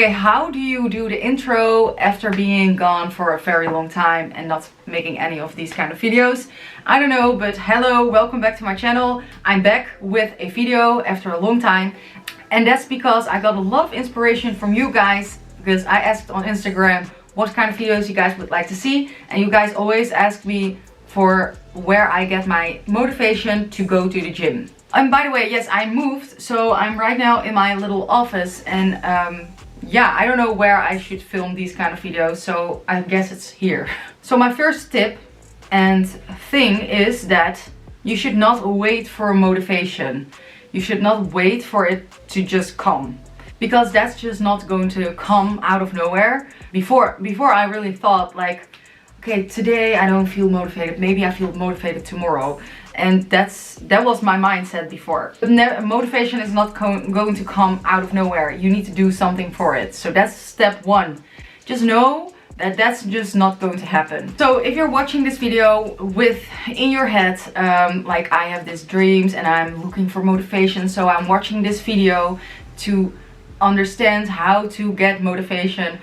Okay, how do you do the intro after being gone for a very long time and not making any of these kind of videos? I don't know, but hello, welcome back to my channel. I'm back with a video after a long time, and that's because I got a lot of inspiration from you guys, because I asked on Instagram what kind of videos you guys would like to see, and you guys always ask me for where I get my motivation to go to the gym. And by the way, yes, I moved, so I'm right now in my little office, and yeah, I don't know where I should film these kind of videos, so I guess it's here. So my first tip and thing is that you should not wait for motivation. You should not wait for it to just come, because that's just not going to come out of nowhere. Before I really thought like, okay, today I don't feel motivated, maybe I feel motivated tomorrow. And that was my mindset before. But motivation is not going to come out of nowhere. You need to do something for it. So that's step one. Just know that that's just not going to happen. So if you're watching this video with in your head, like I have these dreams and I'm looking for motivation, so I'm watching this video to understand how to get motivation,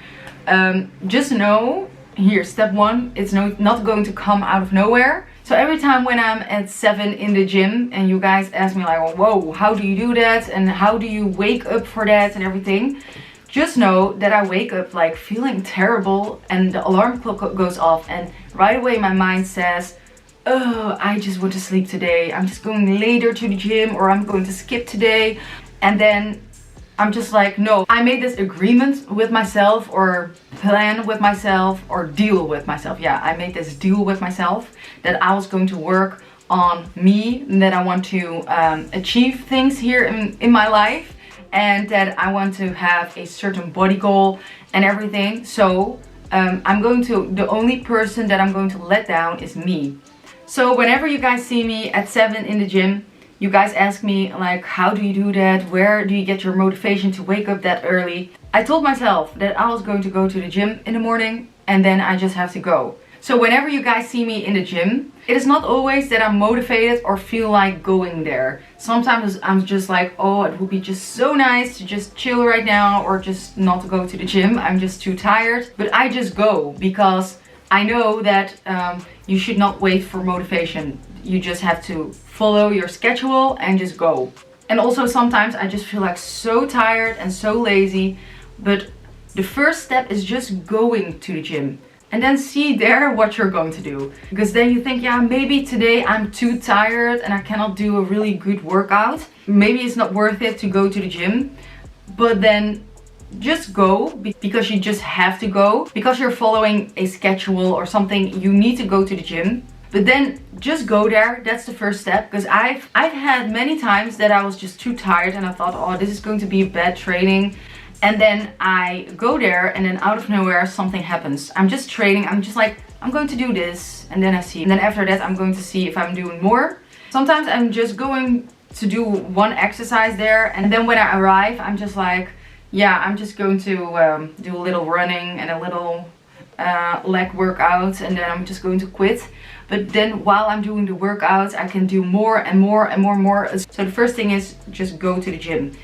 just know, here, step one, it's not going to come out of nowhere. So every time when I'm at 7 in the gym and you guys ask me like, whoa, how do you do that? And how do you wake up for that and everything? Just know that I wake up like feeling terrible and the alarm clock goes off, and right away my mind says, oh, I just want to sleep today. I'm just going later to the gym, or I'm going to skip today. And then I'm just like, no, I made this agreement with myself, or plan with myself, or deal with myself. Yeah, I made this deal with myself that I was going to work on me, and that I want to achieve things here in my life, and that I want to have a certain body goal and everything. So the only person that I'm going to let down is me. So whenever you guys see me at 7 in the gym, you guys ask me like, how do you do that? Where do you get your motivation to wake up that early? I told myself that I was going to go to the gym in the morning, and then I just have to go. So whenever you guys see me in the gym, it is not always that I'm motivated or feel like going there. Sometimes I'm just like, oh, it would be just so nice to just chill right now, or just not go to the gym. I'm just too tired. But I just go because I know that you should not wait for motivation. You just have to follow your schedule and just go. And also sometimes I just feel like so tired and so lazy. But the first step is just going to the gym. And then see there what you're going to do. Because then you think, yeah, maybe today I'm too tired and I cannot do a really good workout. Maybe it's not worth it to go to the gym. But then just go, because you just have to go. Because you're following a schedule or something, you need to go to the gym. But then just go there. That's the first step. Because I've had many times that I was just too tired and I thought, oh, this is going to be bad training. And then I go there, and then out of nowhere something happens. I'm just training. I'm just like, I'm going to do this, and then I see. And then after that I'm going to see if I'm doing more. Sometimes I'm just going to do one exercise there, and then when I arrive I'm just like, yeah, I'm just going to do a little running and a little leg workout, and then I'm just going to quit. But then while I'm doing the workouts I can do more and more and more and more. So the first thing is just go to the gym.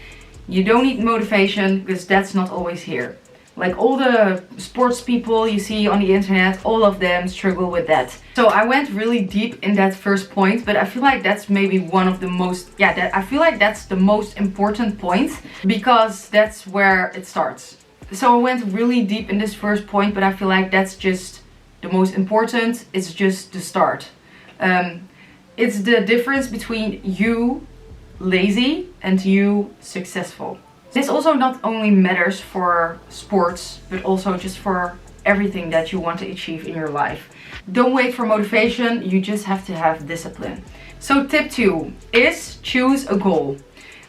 You don't need motivation, because that's not always here. Like all the sports people you see on the internet, all of them struggle with that. So I went really deep in that first point, but I feel like that's maybe one of the most, I feel like that's the most important point, because that's where it starts. So I went really deep in this first point, but I feel like that's just the most important. It's just the start. It's the difference between you lazy and you successful. This also not only matters for sports, but also just for everything that you want to achieve in your life. Don't wait for motivation, you just have to have discipline. So tip 2 is choose a goal.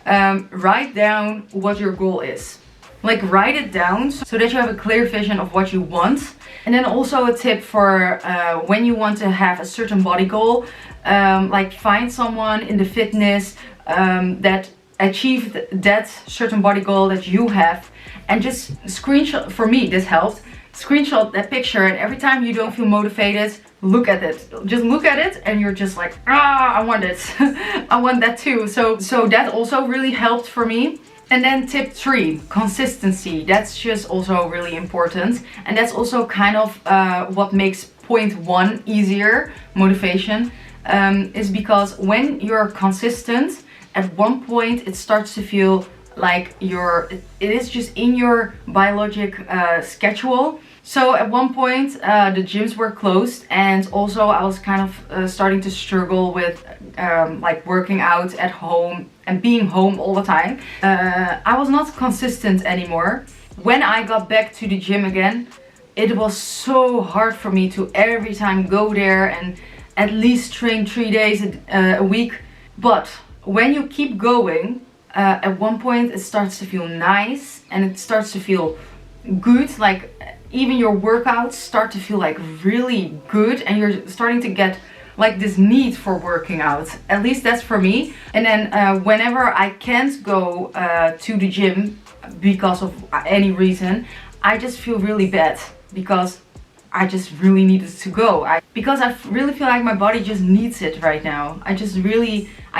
Write down what your goal is. Like, write it down so that you have a clear vision of what you want. And then also a tip for when you want to have a certain body goal, like find someone in the fitness that achieved that certain body goal that you have, and just screenshot. For me this helped. Screenshot that picture, and every time you don't feel motivated, look at it. Just look at it and you're just like, ah, I want it. I want that too. So that also really helped for me. And then tip 3, consistency. That's just also really important. And that's also kind of what makes point 1 easier, motivation, is because when you're consistent, at one point it starts to feel like it is just in your biologic schedule. So at one point the gyms were closed, and also I was kind of starting to struggle with like working out at home and being home all the time. I was not consistent anymore. When I got back to the gym again, it was so hard for me to every time go there and at least train 3 days a week. But when you keep going, at one point it starts to feel nice and it starts to feel good. Like even your workouts start to feel like really good, and you're starting to get like this need for working out. At least that's for me. And then whenever I can't go to the gym because of any reason, I just feel really bad because I just really needed to go. Because I really feel like my body just needs it right now. I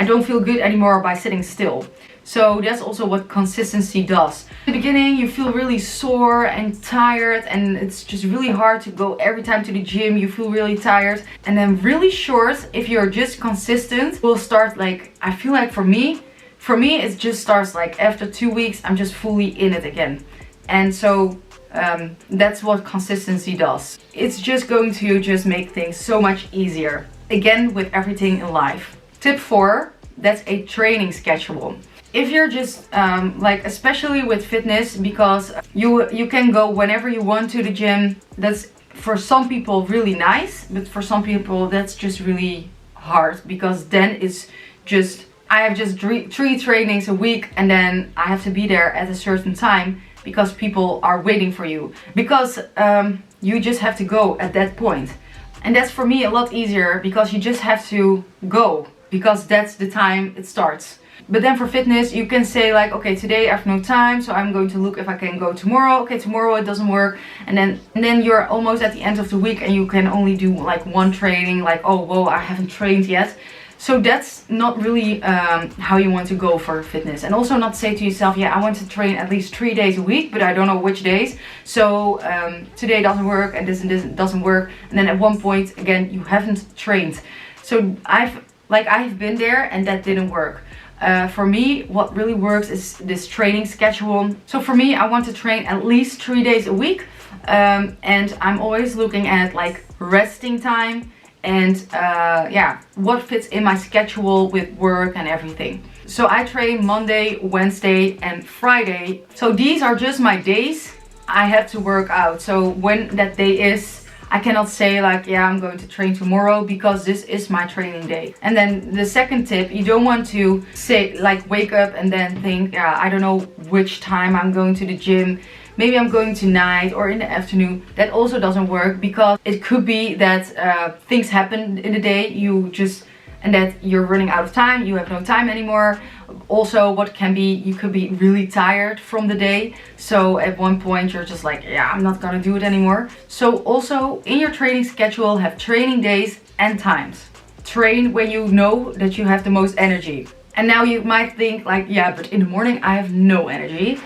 don't feel good anymore by sitting still. So that's also what consistency does. In the beginning you feel really sore and tired, and it's just really hard to go every time to the gym. You feel really tired. And then really short, if you're just consistent, will start like, I feel like for me it just starts like after 2 weeks I'm just fully in it again. And so that's what consistency does. It's just going to just make things so much easier. Again, with everything in life. Tip 4, that's a training schedule. If you're just like, especially with fitness, because you can go whenever you want to the gym. That's for some people really nice, but for some people that's just really hard, because then it's just, I have just 3 trainings a week, and then I have to be there at a certain time because people are waiting for you, because you just have to go at that point. And that's for me a lot easier, because you just have to go because that's the time it starts. But then for fitness, you can say like, okay, today I have no time, so I'm going to look if I can go tomorrow. Okay, tomorrow it doesn't work. And then you're almost at the end of the week and you can only do like 1 training, like, oh, whoa, I haven't trained yet. So that's not really how you want to go for fitness. And also not say to yourself, yeah, I want to train at least 3 days a week, but I don't know which days. So today doesn't work and this doesn't work. And then at one point, again, you haven't trained. So I've been there and that didn't work. For me, what really works is this training schedule. So for me, I want to train at least 3 days a week. And I'm always looking at like resting time and yeah, what fits in my schedule with work and everything. So I train Monday, Wednesday and Friday. So these are just my days I have to work out. So when that day is, I cannot say like, yeah, I'm going to train tomorrow, because this is my training day. And then the second tip, you don't want to say like wake up and then think, yeah, I don't know which time I'm going to the gym. Maybe I'm going tonight or in the afternoon. That also doesn't work, because it could be that things happen in the day, and that you're running out of time, you have no time anymore. Also, what can be, you could be really tired from the day. So at one point you're just like, yeah, I'm not gonna do it anymore. So also in your training schedule, have training days and times. Train when you know that you have the most energy. And now you might think like, yeah, but in the morning I have no energy.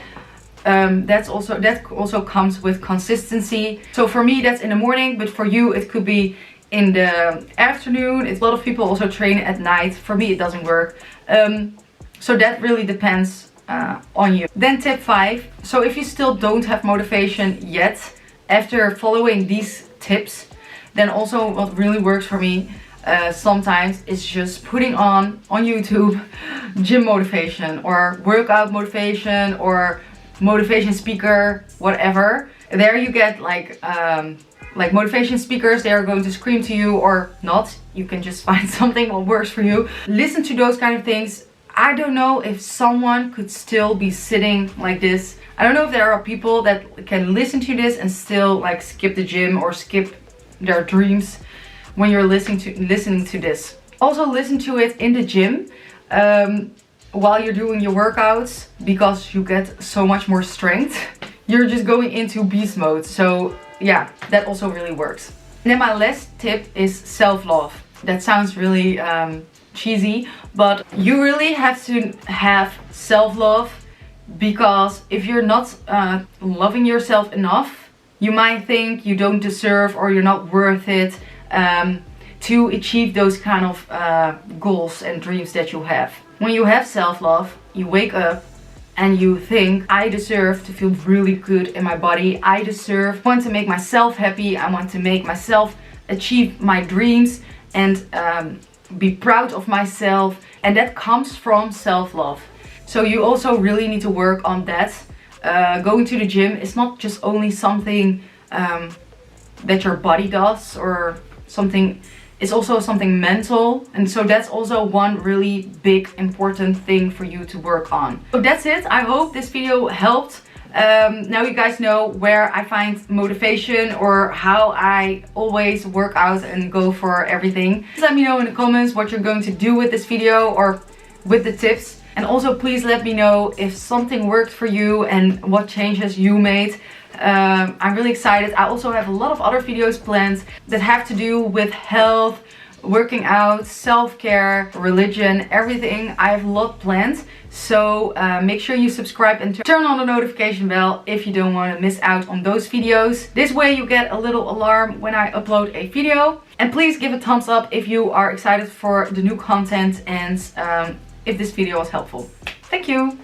That also comes with consistency. So for me that's in the morning, but for you it could be in the afternoon. A lot of people also train at night. For me it doesn't work. So that really depends on you. Then tip 5. So if you still don't have motivation yet after following these tips, then also what really works for me sometimes is just putting on YouTube gym motivation or workout motivation or motivation speaker, whatever. There you get like motivation speakers. They are going to scream to you or not. You can just find something that works for you. Listen to those kind of things. I don't know if someone could still be sitting like this. I don't know if there are people that can listen to this and still like skip the gym or skip their dreams when you're listening to this. Also listen to it in the gym while you're doing your workouts, because you get so much more strength. You're just going into beast mode. So yeah, that also really works. And then my last tip is self-love. That sounds really cheesy, but you really have to have self-love because if you're not loving yourself enough, you might think you don't deserve or you're not worth it to achieve those kind of goals and dreams that you have. When you have self-love, you wake up and you think, I deserve to feel really good in my body. I want to make myself happy. I want to make myself achieve my dreams and be proud of myself. And that comes from self-love. So you also really need to work on that. Going to the gym is not just only something that your body does or something. It's also something mental, and so that's also one really big important thing for you to work on. So that's it. I hope this video helped. Now you guys know where I find motivation or how I always work out and go for everything. Please let me know in the comments what you're going to do with this video or with the tips. And also please let me know if something worked for you and what changes you made. I'm really excited. I also have a lot of other videos planned that have to do with health, working out, self-care, religion, everything. I have a lot planned. So make sure you subscribe and turn on the notification bell if you don't want to miss out on those videos. This way you get a little alarm when I upload a video. And please give a thumbs up if you are excited for the new content and if this video was helpful. Thank you!